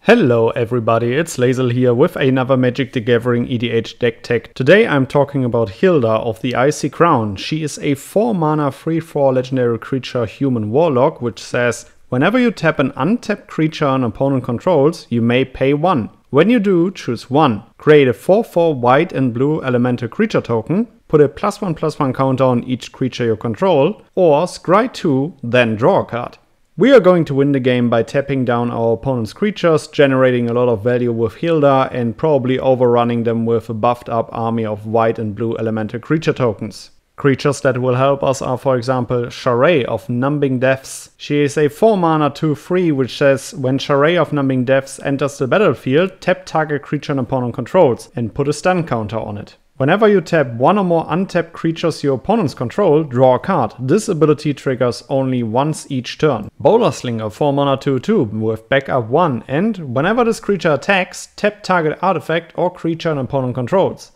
Hello everybody, it's Lazel here with another Magic the Gathering EDH deck tech. Today I'm talking about Hylda of the Icy Crown. She is a 4-mana 3/4 legendary creature human warlock, which says whenever you tap an untapped creature an opponent controls, you may pay 1. When you do, choose 1. Create a 4/4 white and blue elemental creature token, put a +1/+1 counter on each creature you control, or scry 2, then draw a card. We are going to win the game by tapping down our opponent's creatures, generating a lot of value with Hylda and probably overrunning them with a buffed up army of white and blue elemental creature tokens. Creatures that will help us are, for example, Charade of Numbing Depths. She is a 4-mana 2/3 which says when Charade of Numbing Depths enters the battlefield, tap target creature an opponent controls and put a stun counter on it. Whenever you tap one or more untapped creatures your opponents control, draw a card. This ability triggers only once each turn. Bowler Slinger 4-mana 2/2 with backup 1, and whenever this creature attacks, tap target artifact or creature an opponent controls.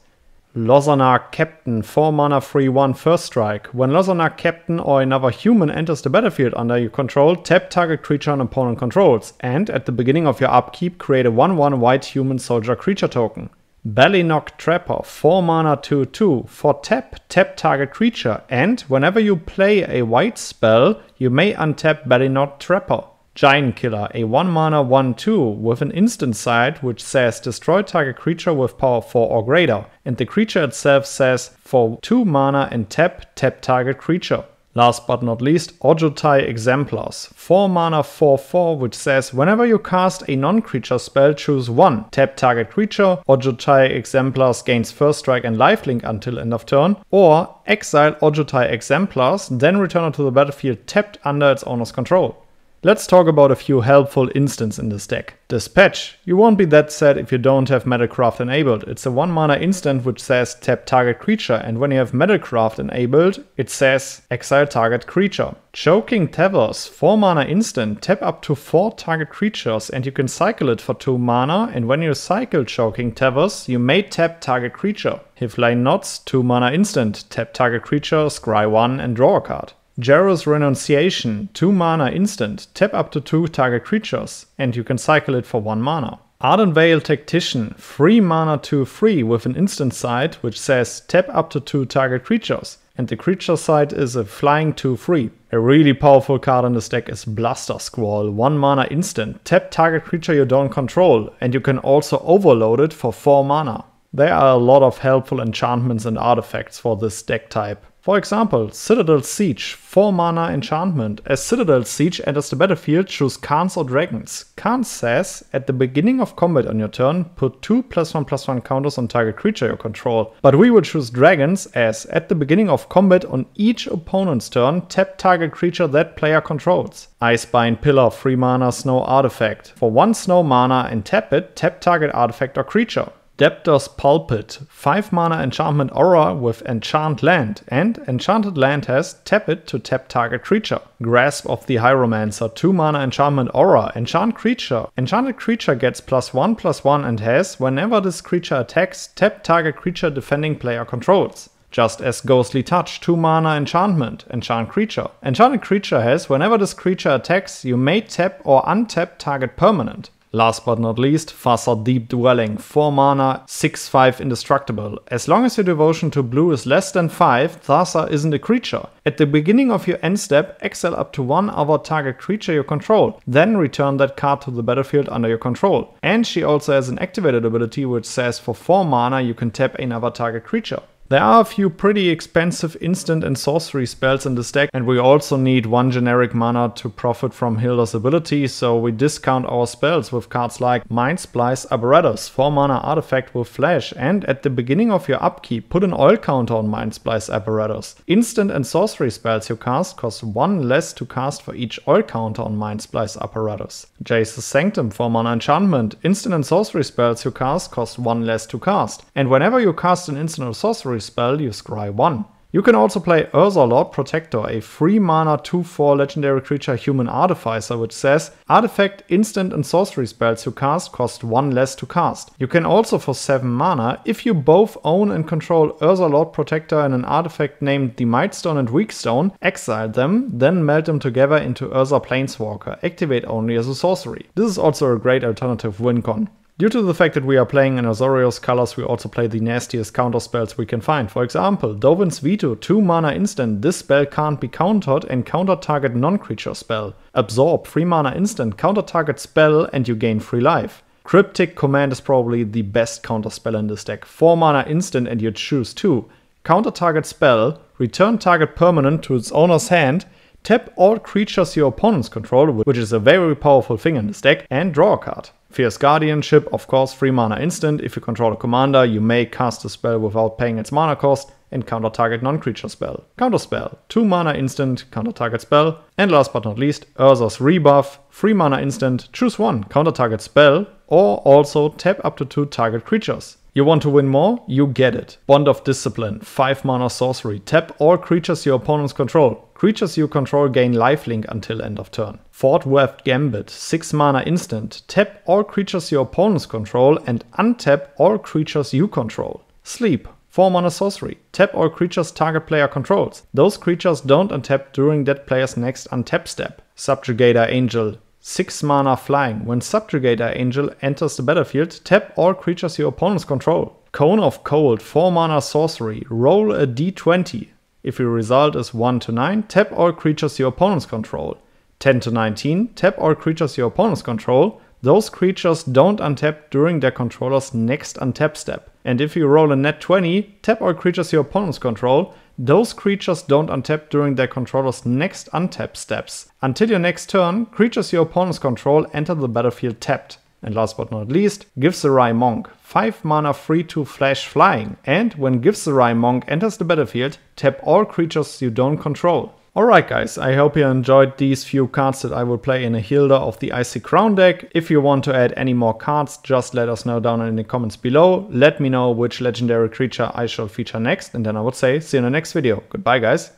Lozarnak Captain 4-mana 3/1 first strike. When Lozarnak Captain or another human enters the battlefield under your control, tap target creature an opponent controls, and at the beginning of your upkeep create a 1/1 white human soldier creature token. Ballynock Trapper 4-mana 2/2 for tap target creature, and whenever you play a white spell, you may untap Ballynock Trapper. Giant Killer, a 1-mana 1/2 with an instant side which says destroy target creature with power 4 or greater, and the creature itself says for 2 mana and tap target creature. Last but not least, Ojutai Exemplars, 4-mana 4/4 which says whenever you cast a non-creature spell, choose 1. Tap target creature, Ojutai Exemplars gains first strike and lifelink until end of turn, or exile Ojutai Exemplars, then return it to the battlefield tapped under its owner's control. Let's talk about a few helpful instants in this deck. Dispatch. You won't be that sad if you don't have Metalcraft enabled. It's a 1-mana instant which says tap target creature, and when you have Metalcraft enabled, it says exile target creature. Choking Towers, 4-mana instant, tap up to 4 target creatures and you can cycle it for 2 mana, and when you cycle Choking Towers, you may tap target creature. Hifline Knots, 2-mana instant, tap target creature, scry 1 and draw a card. Jarrow's Renunciation, 2-mana instant, tap up to 2 target creatures, and you can cycle it for 1 mana. Ardent Veil Tactician, 3-mana 2/3 with an instant side which says tap up to 2 target creatures, and the creature side is a flying 2/3. A really powerful card in this deck is Bluster Squall, 1-mana instant, tap target creature you don't control, and you can also overload it for 4 mana. There are a lot of helpful enchantments and artifacts for this deck type. For example, Citadel Siege, 4-mana enchantment. As Citadel Siege enters the battlefield, choose Khans or Dragons. Khans says, at the beginning of combat on your turn, put 2 +1/+1 counters on target creature you control. But we will choose Dragons as, at the beginning of combat on each opponent's turn, tap target creature that player controls. Icebind Pillar, 3-mana snow artifact. For 1 snow mana and tap it, tap target artifact or creature. Debtor's Pulpit, 5-mana enchantment aura with Enchant Land, and Enchanted Land has tap it to tap target creature. Grasp of the Hieromancer, 2-mana enchantment aura, enchant creature. Enchanted creature gets +1/+1 and has, whenever this creature attacks, tap target creature defending player controls. Just as Ghostly Touch, 2-mana enchantment, enchant creature. Enchanted creature has, whenever this creature attacks, you may tap or untap target permanent. Last but not least, Thassa's Deep Dwelling, 4-mana 6/5 indestructible. As long as your devotion to blue is less than 5, Thassa isn't a creature. At the beginning of your end step, exile up to 1 other target creature you control, then return that card to the battlefield under your control. And she also has an activated ability which says for 4 mana you can tap another target creature. There are a few pretty expensive instant and sorcery spells in this deck, and we also need 1 generic mana to profit from Hylda's ability, so we discount our spells with cards like Mind Splice Apparatus, 4-mana artifact with flash, and at the beginning of your upkeep, put an oil counter on Mind Splice Apparatus. Instant and sorcery spells you cast cost 1 less to cast for each oil counter on Mind Splice Apparatus. Jace's Sanctum, 4-mana enchantment. Instant and sorcery spells you cast cost 1 less to cast, and whenever you cast an instant or sorcery spell, you scry 1. You can also play Urza Lord Protector, a 3 mana 2/4 legendary creature human artificer, which says artifact, instant and sorcery spells you cast cost 1 less to cast. You can also, for 7 mana, if you both own and control Urza Lord Protector and an artifact named the Mightstone and Weakstone, exile them, then melt them together into Urza Planeswalker, activate only as a sorcery. This is also a great alternative win con. Due to the fact that we are playing in Azorius colors, we also play the nastiest counterspells we can find. For example, Dovin's Veto, 2 mana instant, this spell can't be countered and counter target non-creature spell. Absorb, 3 mana instant, counter target spell and you gain 3 life. Cryptic Command is probably the best counterspell in this deck. 4 mana instant and you choose 2. Counter target spell, return target permanent to its owner's hand, tap all creatures your opponents control, which is a very powerful thing in this deck, and draw a card. Fierce Guardianship, of course, 3 mana instant. If you control a commander, you may cast a spell without paying its mana cost and counter target non-creature spell. Counterspell, 2 mana instant, counter target spell. And last but not least, Urza's Rebuff, 3 mana instant, choose 1, counter target spell, or also tap up to 2 target creatures. You want to win more? You get it. Bond of Discipline, 5 mana sorcery. Tap all creatures your opponents control. Creatures you control gain lifelink until end of turn. Fort Worth Gambit, 6 mana instant. Tap all creatures your opponents control and untap all creatures you control. Sleep, 4 mana sorcery. Tap all creatures target player controls. Those creatures don't untap during that player's next untap step. Subjugator Angel, 6 mana flying. When Subjugator Angel enters the battlefield, tap all creatures your opponents control. Cone of Cold, 4 mana sorcery. Roll a d20. If your result is 1 to 9, tap all creatures your opponents control. 10 to 19, tap all creatures your opponents control. Those creatures don't untap during their controller's next untap step. And if you roll a net 20, tap all creatures your opponents control. Those creatures don't untap during their controller's next untap steps. Until your next turn, creatures your opponents control enter the battlefield tapped. And last but not least, Giv'Sarai Monk, 5 mana 3/2 flash flying. And when Giv'Sarai Monk enters the battlefield, tap all creatures you don't control. Alright guys, I hope you enjoyed these few cards that I will play in a Hylda of the Icy Crown deck. If you want to add any more cards, just let us know down in the comments below. Let me know which legendary creature I shall feature next, and then I would say see you in the next video. Goodbye guys.